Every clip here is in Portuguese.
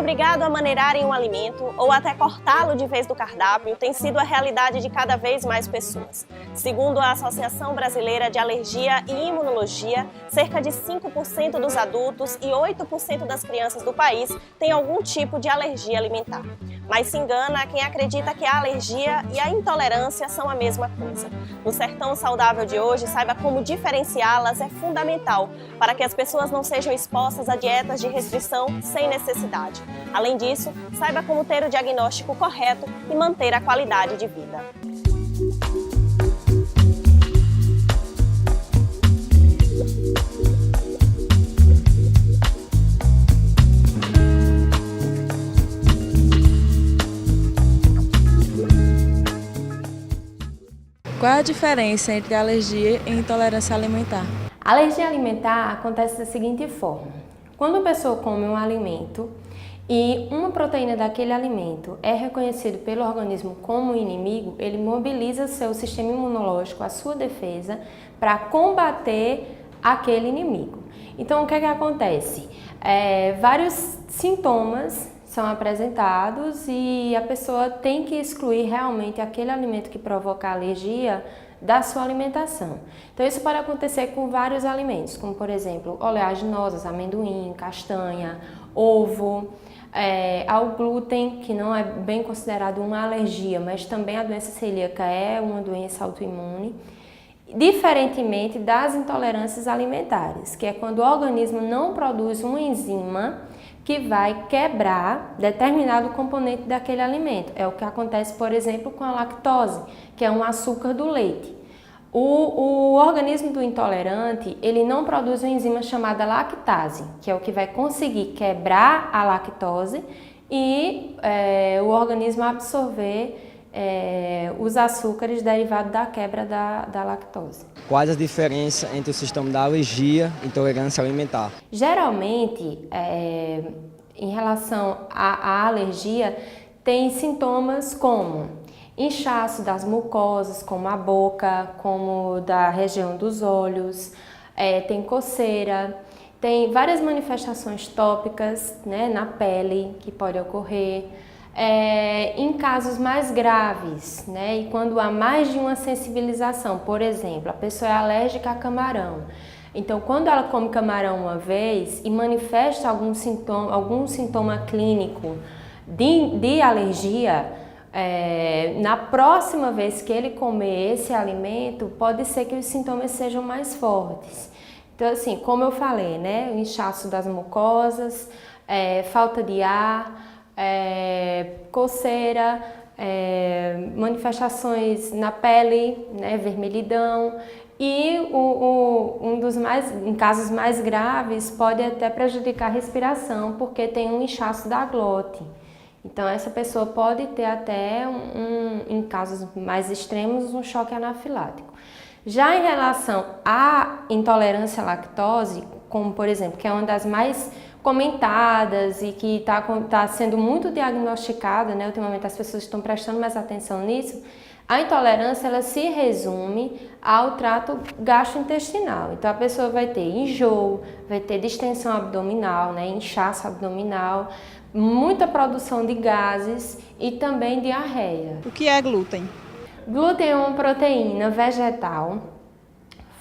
obrigado a maneirarem um alimento ou até cortá-lo de vez do cardápio tem sido a realidade de cada vez mais pessoas. Segundo a Associação Brasileira de Alergia e Imunologia, cerca de 5% dos adultos e 8% das crianças do país têm algum tipo de alergia alimentar. Mas se engana quem acredita que a alergia e a intolerância são a mesma coisa. No Sertão Saudável de hoje, saiba como diferenciá-las é fundamental para que as pessoas não sejam expostas a dietas de restrição sem necessidade. Além disso, saiba como ter o diagnóstico correto e manter a qualidade de vida. Qual a diferença entre alergia e intolerância alimentar? A alergia alimentar acontece da seguinte forma: quando a pessoa come um alimento e uma proteína daquele alimento é reconhecido pelo organismo como inimigo, ele mobiliza seu sistema imunológico, a sua defesa, para combater aquele inimigo. Então, o que acontece? Vários sintomas são apresentados e a pessoa tem que excluir realmente aquele alimento que provoca alergia da sua alimentação. Então isso pode acontecer com vários alimentos, como por exemplo oleaginosas, amendoim, castanha, ovo, ao glúten, que não é bem considerado uma alergia, mas também a doença celíaca é uma doença autoimune. Diferentemente das intolerâncias alimentares, que é quando o organismo não produz uma enzima que vai quebrar determinado componente daquele alimento. É o que acontece, por exemplo, com a lactose, que é um açúcar do leite. O organismo do intolerante, ele não produz uma enzima chamada lactase, que é o que vai conseguir quebrar a lactose e o organismo absorver os açúcares derivados da quebra da lactose. Quais as diferenças entre o sistema da alergia e intolerância alimentar? Geralmente, em relação à alergia, tem sintomas como inchaço das mucosas, como a boca, como da região dos olhos, tem coceira, tem várias manifestações tópicas, né, na pele que pode ocorrer. Em casos mais graves, né, e quando há mais de uma sensibilização, por exemplo, a pessoa é alérgica a camarão. Então, quando ela come camarão uma vez e manifesta algum sintoma clínico de alergia, na próxima vez que ele comer esse alimento, pode ser que os sintomas sejam mais fortes. Então, assim, como eu falei, né, o inchaço das mucosas, falta de ar, coceira, manifestações na pele, né, vermelhidão, e em casos mais graves pode até prejudicar a respiração, porque tem um inchaço da glote. Então essa pessoa pode ter até, em casos mais extremos, um choque anafilático. Já em relação à intolerância à lactose, como por exemplo, que é uma das mais comentadas e que está sendo muito diagnosticada, né? Ultimamente as pessoas estão prestando mais atenção nisso. A intolerância, ela se resume ao trato gastrointestinal. Então a pessoa vai ter enjoo, vai ter distensão abdominal, né? Inchaço abdominal, muita produção de gases e também diarreia. O que é glúten? Glúten é uma proteína vegetal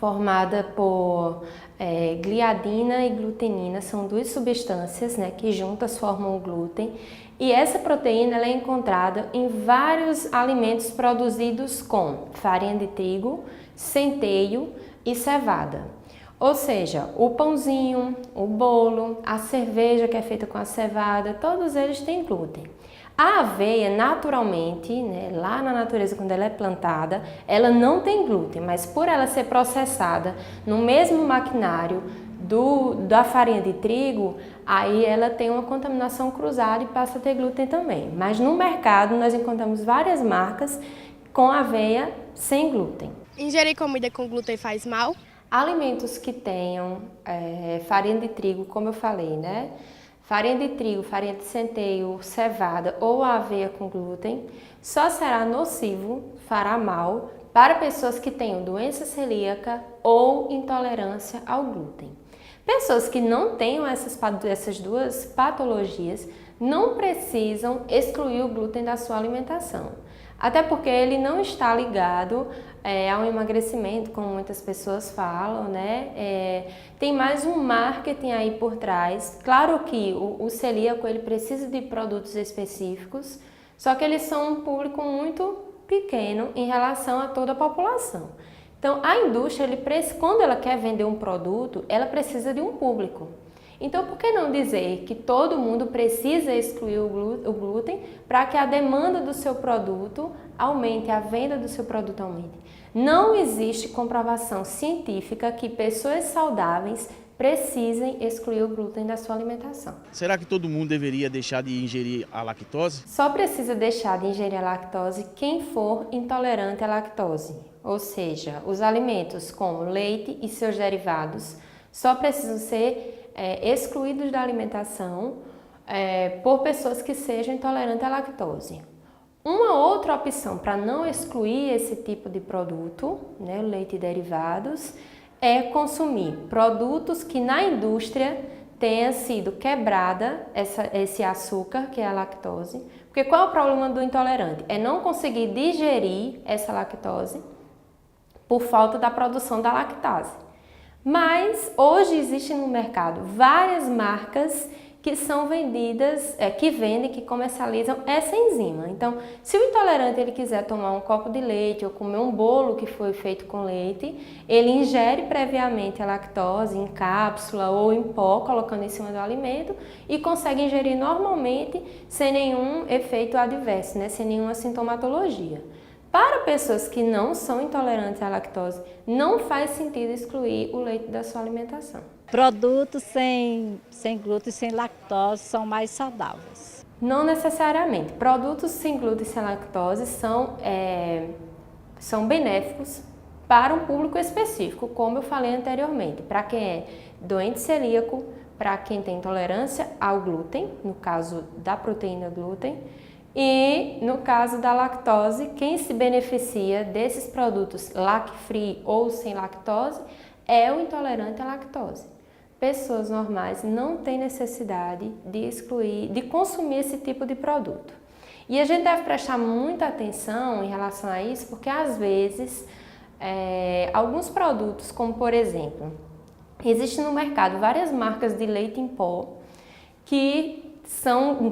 formada por gliadina e glutenina, são duas substâncias, né, que juntas formam o glúten, e essa proteína ela é encontrada em vários alimentos produzidos com farinha de trigo, centeio e cevada. Ou seja, o pãozinho, o bolo, a cerveja que é feita com a cevada, todos eles têm glúten. A aveia, naturalmente, né, lá na natureza, quando ela é plantada, ela não tem glúten, mas por ela ser processada no mesmo maquinário da farinha de trigo, aí ela tem uma contaminação cruzada e passa a ter glúten também. Mas no mercado nós encontramos várias marcas com aveia sem glúten. Ingerir comida com glúten faz mal? Alimentos que tenham farinha de trigo, como eu falei, né? Farinha de trigo, farinha de centeio, cevada ou aveia com glúten, só será nocivo, fará mal, para pessoas que tenham doença celíaca ou intolerância ao glúten. Pessoas que não tenham essas duas patologias não precisam excluir o glúten da sua alimentação. Até porque ele não está ligado ao emagrecimento, como muitas pessoas falam, né? Tem mais um marketing aí por trás. Claro que o celíaco ele precisa de produtos específicos, só que eles são um público muito pequeno em relação a toda a população. Então, a indústria, quando ela quer vender um produto, ela precisa de um público. Então, por que não dizer que todo mundo precisa excluir o glúten para que a demanda do seu produto aumente, a venda do seu produto aumente? Não existe comprovação científica que pessoas saudáveis precisem excluir o glúten da sua alimentação. Será que todo mundo deveria deixar de ingerir a lactose? Só precisa deixar de ingerir a lactose quem for intolerante à lactose, ou seja, os alimentos como leite e seus derivados só precisam ser excluídos da alimentação por pessoas que sejam intolerantes à lactose. Uma outra opção para não excluir esse tipo de produto, né, leite e derivados, é consumir produtos que na indústria tenha sido quebrada esse açúcar, que é a lactose. Porque qual é o problema do intolerante? É não conseguir digerir essa lactose por falta da produção da lactase. Mas hoje existem no mercado várias marcas que são vendidas, que comercializam essa enzima. Então, se o intolerante ele quiser tomar um copo de leite ou comer um bolo que foi feito com leite, ele ingere previamente a lactose em cápsula ou em pó, colocando em cima do alimento e consegue ingerir normalmente sem nenhum efeito adverso, né? Sem nenhuma sintomatologia. Para pessoas que não são intolerantes à lactose, não faz sentido excluir o leite da sua alimentação. Produtos sem glúten e sem lactose são mais saudáveis. Não necessariamente. Produtos sem glúten e sem lactose são benéficos para um público específico, como eu falei anteriormente. Para quem é doente celíaco, para quem tem intolerância ao glúten, no caso da proteína glúten, e no caso da lactose, quem se beneficia desses produtos lac-free ou sem lactose é o intolerante à lactose. Pessoas normais não têm necessidade de consumir esse tipo de produto. E a gente deve prestar muita atenção em relação a isso, porque às vezes alguns produtos, como por exemplo, existem no mercado várias marcas de leite em pó que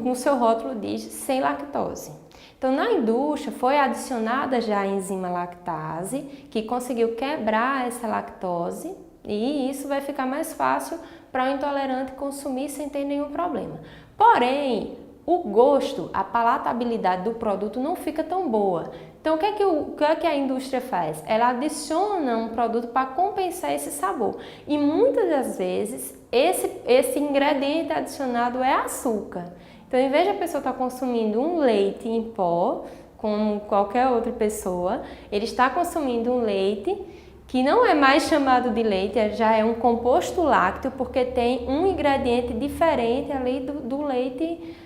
no seu rótulo diz sem lactose. Então, na indústria foi adicionada já a enzima lactase, que conseguiu quebrar essa lactose, e isso vai ficar mais fácil para o intolerante consumir sem ter nenhum problema. Porém, o gosto, a palatabilidade do produto não fica tão boa. Então, o que é que a indústria faz? Ela adiciona um produto para compensar esse sabor. E muitas das vezes, esse ingrediente adicionado é açúcar. Então, em vez de a pessoa estar consumindo um leite em pó, como qualquer outra pessoa, ele está consumindo um leite que não é mais chamado de leite, já é um composto lácteo, porque tem um ingrediente diferente ali do leite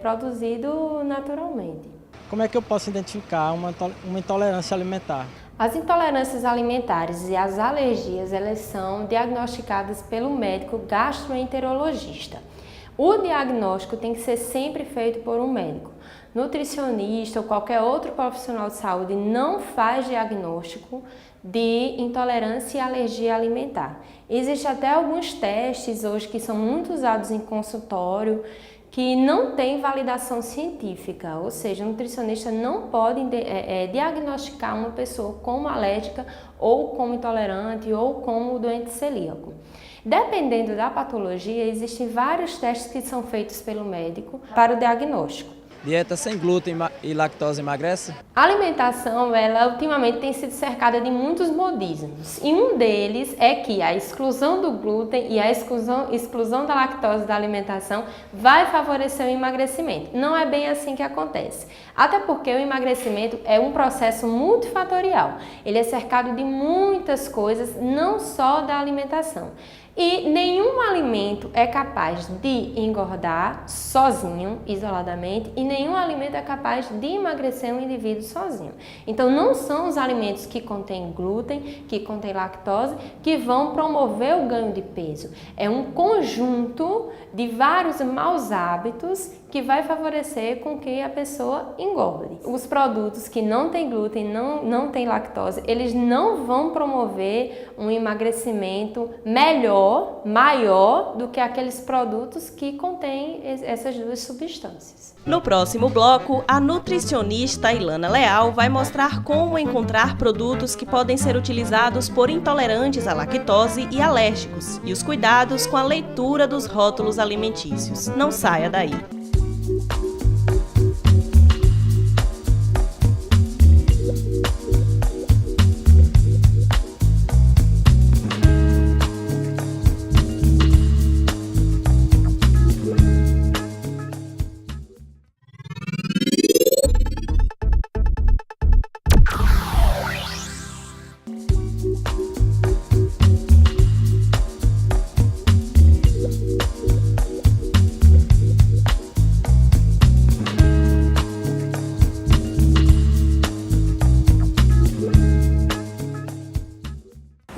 produzido naturalmente. Como é que eu posso identificar uma intolerância alimentar? As intolerâncias alimentares e as alergias, elas são diagnosticadas pelo médico gastroenterologista. O diagnóstico tem que ser sempre feito por um médico. Nutricionista ou qualquer outro profissional de saúde não faz diagnóstico de intolerância e alergia alimentar. Existem até alguns testes hoje que são muito usados em consultório, que não tem validação científica, ou seja, o nutricionista não pode diagnosticar uma pessoa como alérgica ou como intolerante ou como doente celíaco. Dependendo da patologia, existem vários testes que são feitos pelo médico para o diagnóstico. Dieta sem glúten e lactose emagrece? A alimentação, ela ultimamente tem sido cercada de muitos modismos. E um deles é que a exclusão do glúten e a exclusão da lactose da alimentação vai favorecer o emagrecimento. Não é bem assim que acontece. Até porque o emagrecimento é um processo multifatorial. Ele é cercado de muitas coisas, não só da alimentação. E nenhum alimento é capaz de engordar sozinho, isoladamente, e nenhum alimento é capaz de emagrecer um indivíduo sozinho. Então, não são os alimentos que contêm glúten, que contêm lactose, que vão promover o ganho de peso. É um conjunto de vários maus hábitos que vai favorecer com que a pessoa engorde. Os produtos que não têm glúten, não têm lactose, eles não vão promover um emagrecimento melhor, maior do que aqueles produtos que contêm essas duas substâncias. No próximo bloco, a nutricionista Ilana Leal vai mostrar como encontrar produtos que podem ser utilizados por intolerantes à lactose e alérgicos e os cuidados com a leitura dos rótulos alimentícios. Não saia daí!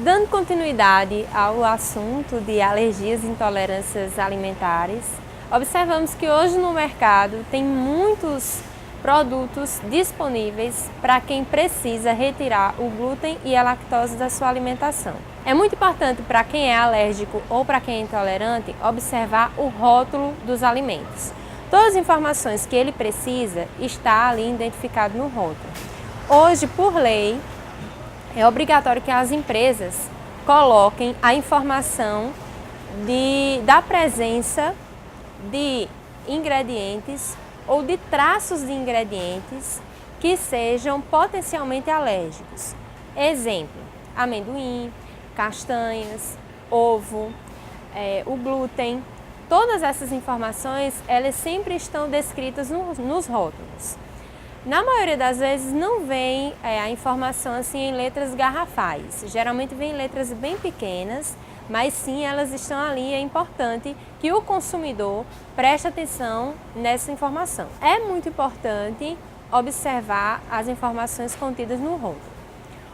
Dando continuidade ao assunto de alergias e intolerâncias alimentares, observamos que hoje no mercado tem muitos produtos disponíveis para quem precisa retirar o glúten e a lactose da sua alimentação. É muito importante para quem é alérgico ou para quem é intolerante observar o rótulo dos alimentos. Todas as informações que ele precisa está ali identificado no rótulo. Hoje, por lei, é obrigatório que as empresas coloquem a informação da presença de ingredientes ou de traços de ingredientes que sejam potencialmente alérgicos. Exemplo, amendoim, castanhas, ovo, o glúten. Todas essas informações, elas sempre estão descritas nos rótulos. Na maioria das vezes não vem a informação assim em letras garrafais, geralmente vem em letras bem pequenas, mas sim elas estão ali, é importante que o consumidor preste atenção nessa informação. É muito importante observar as informações contidas no rótulo.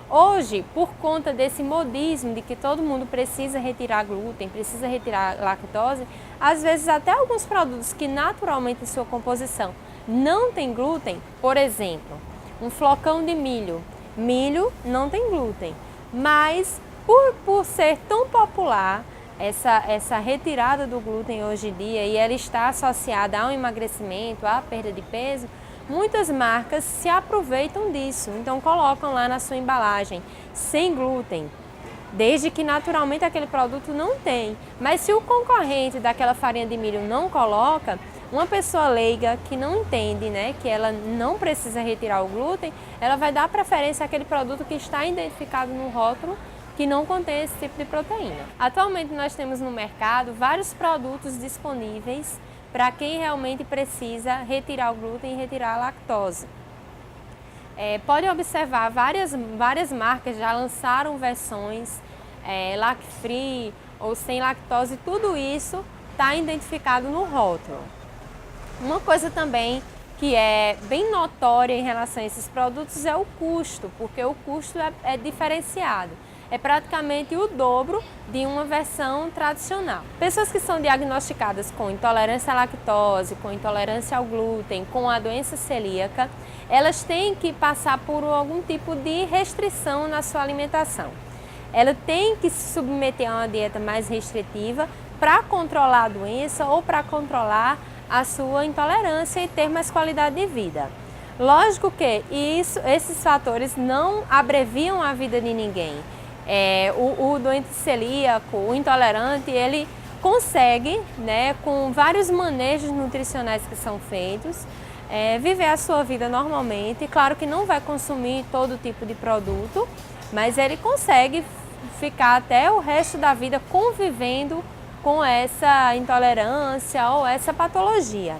Hoje, por conta desse modismo de que todo mundo precisa retirar glúten, precisa retirar lactose, às vezes até alguns produtos que naturalmente em sua composição não tem glúten, por exemplo, um flocão de milho. Milho não tem glúten, mas por ser tão popular essa retirada do glúten hoje em dia e ela está associada ao emagrecimento, à perda de peso, muitas marcas se aproveitam disso, então colocam lá na sua embalagem sem glúten, desde que naturalmente aquele produto não tem. Mas se o concorrente daquela farinha de milho não coloca, uma pessoa leiga que não entende, que ela não precisa retirar o glúten, ela vai dar preferência àquele produto que está identificado no rótulo que não contém esse tipo de proteína. Atualmente nós temos no mercado vários produtos disponíveis para quem realmente precisa retirar o glúten e retirar a lactose. Pode observar, várias marcas já lançaram versões lac-free ou sem lactose, tudo isso está identificado no rótulo. Uma coisa também que é bem notória em relação a esses produtos é o custo, porque o custo é diferenciado. É praticamente o dobro de uma versão tradicional. Pessoas que são diagnosticadas com intolerância à lactose, com intolerância ao glúten, com a doença celíaca, elas têm que passar por algum tipo de restrição na sua alimentação. Ela tem que se submeter a uma dieta mais restritiva para controlar a doença ou para controlar a sua intolerância e ter mais qualidade de vida. Lógico que esses fatores não abreviam a vida de ninguém. O doente celíaco, o intolerante, ele consegue, com vários manejos nutricionais que são feitos, viver a sua vida normalmente. Claro que não vai consumir todo tipo de produto, mas ele consegue ficar até o resto da vida convivendo com essa intolerância ou essa patologia.